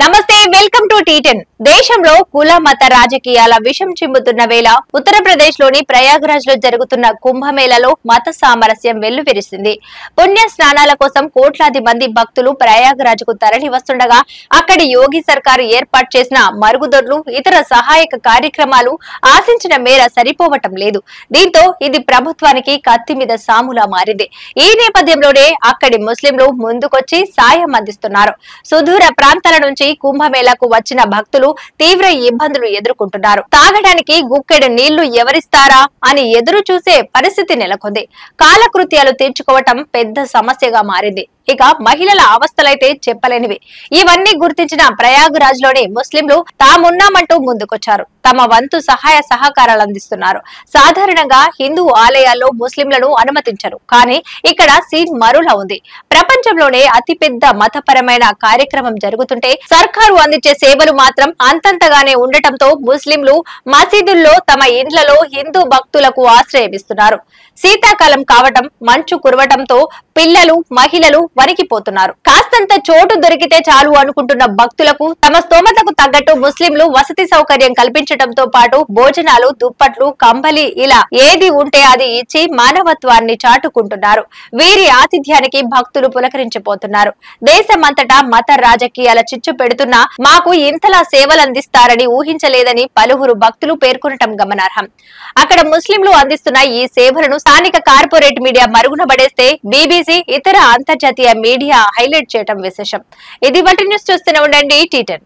నమస్తే welcome to టీ10 దేశంలో కుల మత రాజకీయాల విషం చిమ్ముతున్న వేళ ఉత్తరప్రదేశ్ లోని ప్రయాగ్రాజ్ లో జరుగుతున్న కుంభమేళలో మత సామరస్యం వెల్లువిరిసింది. పుణ్య స్నానాల కోసం కోట్లాది మంది భక్తులు ప్రయాగ్రాజ్ కు తరలి వస్తుండగా అక్కడి యోగి సర్కారు ఏర్పాటు చేసిన మరుగుదొడ్లు ఇతర సహాయక కార్యక్రమాలు ఆశించిన మేర సరిపోవటం లేదు. దీంతో ఇది ప్రభుత్వానికి కత్తి మీద సాములా మారింది. ఈ నేపథ్యంలోనే అక్కడి ముస్లింలు ముందుకొచ్చి సాయం అందిస్తున్నారు. సుదూర ప్రాంతాల నుంచి కుంభమేళాకు వచ్చిన భక్తులు తీవ్ర ఇబ్బందులు ఎదుర్కొంటున్నారు. తాగడానికి గుక్కెడు నీళ్లు ఎవరిస్తారా అని ఎదురు చూసే పరిస్థితి నెలకొంది. కాలకృత్యాలు తీర్చుకోవటం పెద్ద సమస్యగా మారింది. ఇక మహిళల అవస్థలైతే చెప్పలేనివి. ఇవన్నీ గుర్తించిన ప్రయాగ్రాజ్ లోని ముస్లింలు తామున్నామంటూ ముందుకొచ్చారు. తమ వంతు సహాయ సహకారాలు అందిస్తున్నారు. సాధారణంగా హిందూ ఆలయాల్లో ముస్లింలను అనుమతించరు. కానీ ఇక్కడ సీన్ మరోలా ఉంది. ప్రపంచంలోనే అతిపెద్ద మతపరమైన కార్యక్రమం జరుగుతుంటే సర్కారు అందించే సేవలు మాత్రం అంతంతగానే ఉండటంతో ముస్లింలు మసీదుల్లో తమ ఇండ్లలో హిందూ భక్తులకు ఆశ్రయమిస్తున్నారు. శీతాకాలం కావటం, మంచు కురవటంతో పిల్లలు, మహిళలు వణికిపోతున్నారు. కాస్తంత చోటు దొరికితే చాలు అనుకుంటున్న భక్తులకు తమ స్తోమతకు తగ్గట్టు ముస్లింలు వసతి సౌకర్యం కల్పించడంతో పాటు భోజనాలు, దుప్పట్లు, కంబలి ఇలా ఏది ఉంటే అది ఇచ్చి మానవత్వాన్ని చాటుకుంటున్నారు. వీరి ఆతిథ్యానికి భక్తులు పులకరించిపోతున్నారు. దేశమంతటా మత రాజకీయాల చిచ్చు పెడుతున్నా మాకు ఇంతలా సేవలందిస్తారని ఊహించలేదని పలువురు భక్తులు పేర్కొనటం గమనార్హం. అక్కడ ముస్లింలు అందిస్తున్న ఈ సేవలను స్థానిక కార్పొరేట్ మీడియా మరుగున పడేస్తే బీబీసీ, ఇతర అంతర్జాతీయ మీడియా హైలైట్ చేయడం విశేషం. ఇది వంటి న్యూస్ చూస్తూనే ఉండండి టీ10.